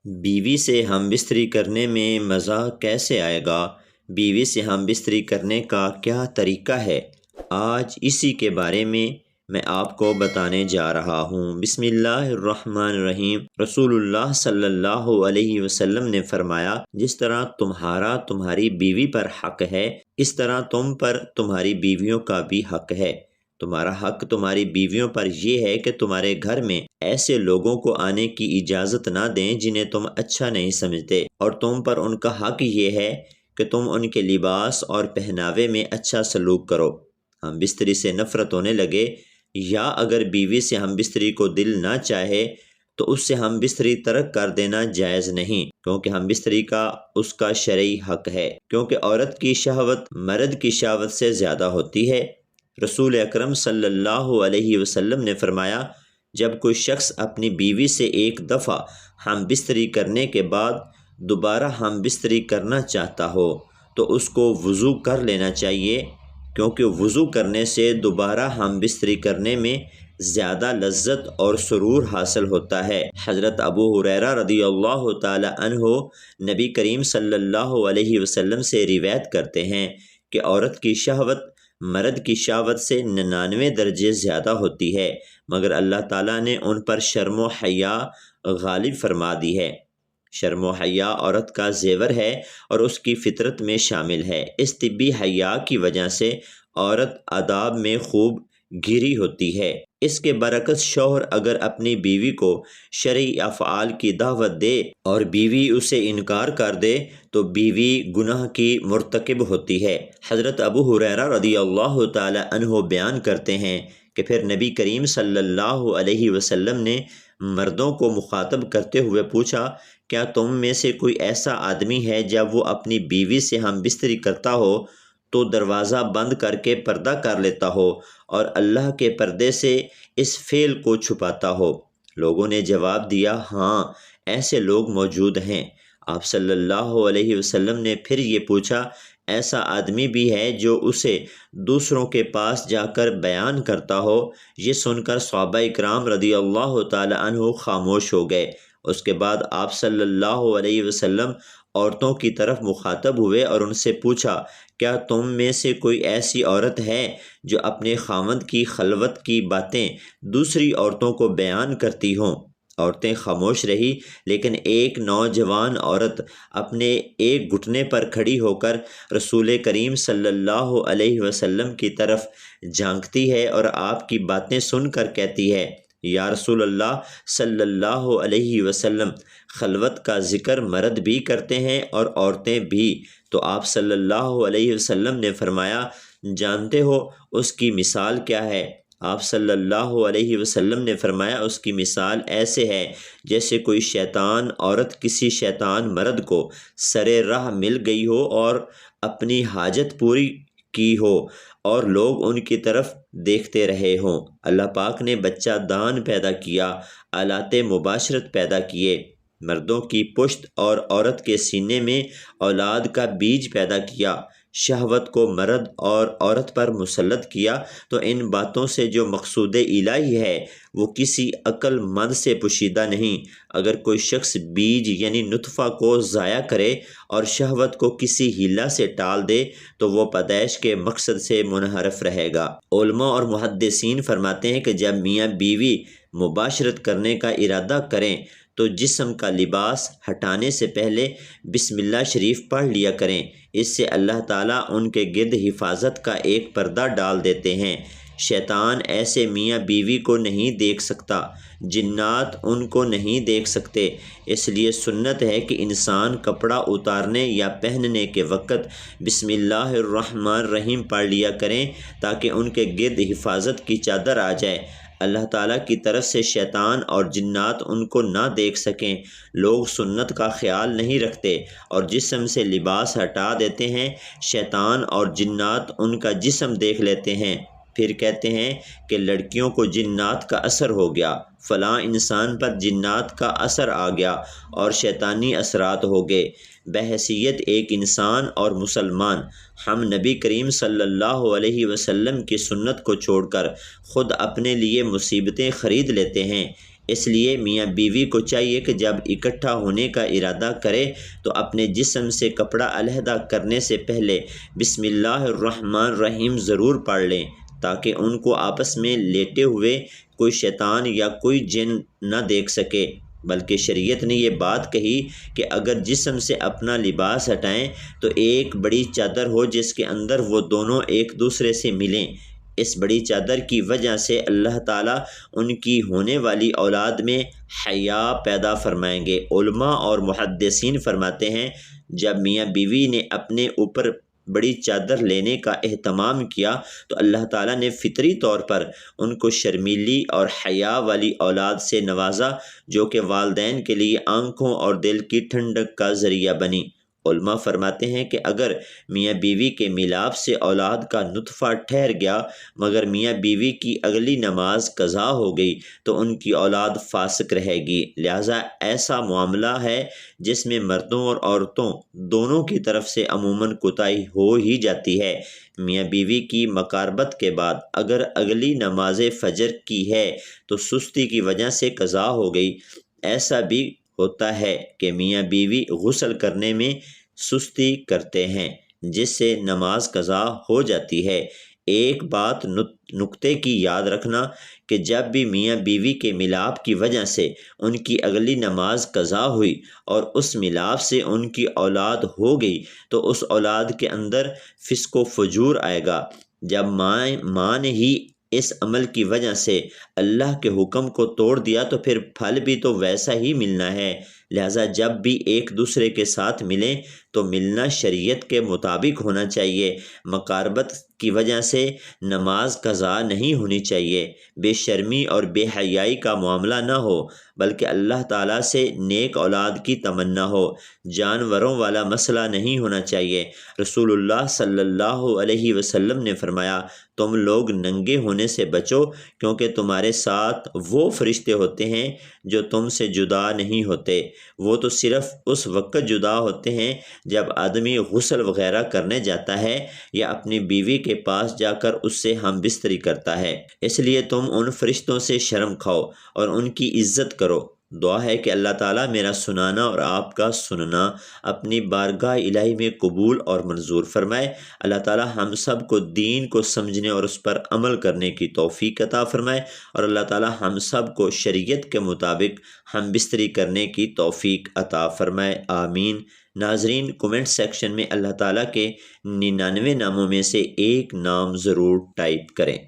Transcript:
بیوی سے ہم بستری کرنے میں مزہ کیسے آئے گا؟ بیوی سے ہم بستری کرنے کا کیا طریقہ ہے؟ آج اسی کے بارے میں آپ کو بتانے جا رہا ہوں۔ بسم اللہ الرحمن الرحیم۔ رسول اللہ صلی اللہ علیہ وسلم نے فرمایا، جس طرح تمہارا تمہاری بیوی پر حق ہے، اس طرح تم پر تمہاری بیویوں کا بھی حق ہے۔ تمہارا حق تمہاری بیویوں پر یہ ہے کہ تمہارے گھر میں ایسے لوگوں کو آنے کی اجازت نہ دیں جنہیں تم اچھا نہیں سمجھتے، اور تم پر ان کا حق یہ ہے کہ تم ان کے لباس اور پہناوے میں اچھا سلوک کرو۔ ہم بستری سے نفرت ہونے لگے یا اگر بیوی سے ہم بستری کو دل نہ چاہے تو اس سے ہم بستری ترک کر دینا جائز نہیں، کیونکہ ہم بستری کا اس کا شرعی حق ہے، کیونکہ عورت کی شہوت مرد کی شہوت سے زیادہ ہوتی ہے۔ رسول اکرم صلی اللہ علیہ وسلم نے فرمایا، جب کوئی شخص اپنی بیوی سے ایک دفعہ ہم بستری کرنے کے بعد دوبارہ ہم بستری کرنا چاہتا ہو تو اس کو وضو کر لینا چاہیے، کیونکہ وضو کرنے سے دوبارہ ہم بستری کرنے میں زیادہ لذت اور سرور حاصل ہوتا ہے۔ حضرت ابو ہریرہ رضی اللہ تعالی عنہ نبی کریم صلی اللہ علیہ وسلم سے روایت کرتے ہیں کہ عورت کی شہوت مرد کی شہوت سے 99 درجے زیادہ ہوتی ہے، مگر اللہ تعالیٰ نے ان پر شرم و حیا غالب فرما دی ہے۔ شرم و حیا عورت کا زیور ہے اور اس کی فطرت میں شامل ہے۔ اس طبی حیا کی وجہ سے عورت آداب میں خوب گھری ہوتی ہے۔ اس کے برعکس شوہر اگر اپنی بیوی کو شرعی افعال کی دعوت دے اور بیوی اسے انکار کر دے تو بیوی گناہ کی مرتکب ہوتی ہے۔ حضرت ابو ہریرہ رضی اللہ تعالی عنہ بیان کرتے ہیں کہ پھر نبی کریم صلی اللہ علیہ وسلم نے مردوں کو مخاطب کرتے ہوئے پوچھا، کیا تم میں سے کوئی ایسا آدمی ہے جب وہ اپنی بیوی سے ہم بستری کرتا ہو تو دروازہ بند کر کے پردہ کر لیتا ہو اور اللہ کے پردے سے اس فعل کو چھپاتا ہو؟ لوگوں نے جواب دیا، ہاں ایسے لوگ موجود ہیں۔ آپ صلی اللہ علیہ وسلم نے پھر یہ پوچھا، ایسا آدمی بھی ہے جو اسے دوسروں کے پاس جا کر بیان کرتا ہو؟ یہ سن کر صحابہ اکرام رضی اللہ تعالی عنہ خاموش ہو گئے۔ اس کے بعد آپ صلی اللہ علیہ وسلم عورتوں کی طرف مخاطب ہوئے اور ان سے پوچھا، کیا تم میں سے کوئی ایسی عورت ہے جو اپنے خاوند کی خلوت کی باتیں دوسری عورتوں کو بیان کرتی ہوں؟ عورتیں خاموش رہی، لیکن ایک نوجوان عورت اپنے ایک گھٹنے پر کھڑی ہو کر رسول کریم صلی اللہ علیہ وسلم کی طرف جھانکتی ہے اور آپ کی باتیں سن کر کہتی ہے، یا رسول اللہ صلی اللہ علیہ وسلم، خلوت کا ذکر مرد بھی کرتے ہیں اور عورتیں بھی۔ تو آپ صلی اللہ علیہ وسلم نے فرمایا، جانتے ہو اس کی مثال کیا ہے؟ آپ صلی اللہ علیہ وسلم نے فرمایا، اس کی مثال ایسے ہے جیسے کوئی شیطان عورت کسی شیطان مرد کو سرے راہ مل گئی ہو اور اپنی حاجت پوری کی ہو اور لوگ ان کی طرف دیکھتے رہے ہوں۔ اللہ پاک نے بچہ دان پیدا کیا، آلات مباشرت پیدا کیے، مردوں کی پشت اور عورت کے سینے میں اولاد کا بیج پیدا کیا، شہوت کو مرد اور عورت پر مسلط کیا، تو ان باتوں سے جو مقصود الہی ہے وہ کسی عقل مند سے پوشیدہ نہیں۔ اگر کوئی شخص بیج یعنی نطفہ کو ضائع کرے اور شہوت کو کسی ہیلا سے ٹال دے تو وہ پیدائش کے مقصد سے منحرف رہے گا۔ علماء اور محدثین فرماتے ہیں کہ جب میاں بیوی مباشرت کرنے کا ارادہ کریں تو جسم کا لباس ہٹانے سے پہلے بسم اللہ شریف پڑھ لیا کریں۔ اس سے اللہ تعالیٰ ان کے گرد حفاظت کا ایک پردہ ڈال دیتے ہیں۔ شیطان ایسے میاں بیوی کو نہیں دیکھ سکتا، جنات ان کو نہیں دیکھ سکتے، اس لیے سنت ہے کہ انسان کپڑا اتارنے یا پہننے کے وقت بسم اللہ الرحمن الرحیم پڑھ لیا کریں تاکہ ان کے گرد حفاظت کی چادر آ جائے، اللہ تعالیٰ کی طرف سے شیطان اور جنات ان کو نہ دیکھ سکیں۔ لوگ سنت کا خیال نہیں رکھتے اور جسم سے لباس ہٹا دیتے ہیں، شیطان اور جنات ان کا جسم دیکھ لیتے ہیں، پھر کہتے ہیں کہ لڑکیوں کو جنات کا اثر ہو گیا، فلاں انسان پر جنات کا اثر آ گیا اور شیطانی اثرات ہو گئے۔ بحیثیت ایک انسان اور مسلمان ہم نبی کریم صلی اللہ علیہ وسلم کی سنت کو چھوڑ کر خود اپنے لیے مصیبتیں خرید لیتے ہیں۔ اس لیے میاں بیوی کو چاہیے کہ جب اکٹھا ہونے کا ارادہ کرے تو اپنے جسم سے کپڑا علیحدہ کرنے سے پہلے بسم اللہ الرحمن الرحیم ضرور پڑھ لیں، تاکہ ان کو آپس میں لیٹے ہوئے کوئی شیطان یا کوئی جن نہ دیکھ سکے۔ بلکہ شریعت نے یہ بات کہی کہ اگر جسم سے اپنا لباس ہٹائیں تو ایک بڑی چادر ہو جس کے اندر وہ دونوں ایک دوسرے سے ملیں۔ اس بڑی چادر کی وجہ سے اللہ تعالیٰ ان کی ہونے والی اولاد میں حیا پیدا فرمائیں گے۔ علماء اور محدثین فرماتے ہیں جب میاں بیوی نے اپنے اوپر بڑی چادر لینے کا اہتمام کیا تو اللہ تعالیٰ نے فطری طور پر ان کو شرمیلی اور حیا والی اولاد سے نوازا، جو کہ والدین کے لیے آنکھوں اور دل کی ٹھنڈک کا ذریعہ بنی۔ علماء فرماتے ہیں کہ اگر میاں بیوی کے میلاب سے اولاد کا نطفہ ٹھہر گیا مگر میاں بیوی کی اگلی نماز قضا ہو گئی تو ان کی اولاد فاسق رہے گی۔ لہٰذا ایسا معاملہ ہے جس میں مردوں اور عورتوں دونوں کی طرف سے عموماً کوتاہی ہو ہی جاتی ہے۔ میاں بیوی کی مقاربت کے بعد اگر اگلی نماز فجر کی ہے تو سستی کی وجہ سے قضا ہو گئی۔ ایسا بھی ہوتا ہے کہ میاں بیوی غسل کرنے میں سستی کرتے ہیں جس سے نماز قضا ہو جاتی ہے۔ ایک بات نقطے کی یاد رکھنا کہ جب بھی میاں بیوی کے ملاپ کی وجہ سے ان کی اگلی نماز قضا ہوئی اور اس ملاپ سے ان کی اولاد ہو گئی تو اس اولاد کے اندر فسق و فجور آئے گا۔ جب ماں نے ہی اس عمل کی وجہ سے اللہ کے حکم کو توڑ دیا تو پھر پھل بھی تو ویسا ہی ملنا ہے۔ لہٰذا جب بھی ایک دوسرے کے ساتھ ملیں تو ملنا شریعت کے مطابق ہونا چاہیے۔ مقاربت کی وجہ سے نماز قضا نہیں ہونی چاہیے۔ بے شرمی اور بے حیائی کا معاملہ نہ ہو بلکہ اللہ تعالیٰ سے نیک اولاد کی تمنا ہو۔ جانوروں والا مسئلہ نہیں ہونا چاہیے۔ رسول اللہ صلی اللہ علیہ وسلم نے فرمایا تم لوگ ننگے ہونے سے بچو کیونکہ تمہارے ساتھ وہ فرشتے ہوتے ہیں جو تم سے جدا نہیں ہوتے۔ وہ تو صرف اس وقت جدا ہوتے ہیں جب آدمی غسل وغیرہ کرنے جاتا ہے یا اپنی بیوی کے پاس جا کر اس سے ہم بستری کرتا ہے۔ اس لیے تم ان فرشتوں سے شرم کھاؤ اور ان کی عزت کرو۔ دعا ہے کہ اللہ تعالیٰ میرا سنانا اور آپ کا سننا اپنی بارگاہ الہی میں قبول اور منظور فرمائے۔ اللہ تعالیٰ ہم سب کو دین کو سمجھنے اور اس پر عمل کرنے کی توفیق عطا فرمائے، اور اللہ تعالیٰ ہم سب کو شریعت کے مطابق ہم بستری کرنے کی توفیق عطا فرمائے، آمین۔ ناظرین، کومنٹ سیکشن میں اللہ تعالیٰ کے 99 ناموں میں سے ایک نام ضرور ٹائپ کریں۔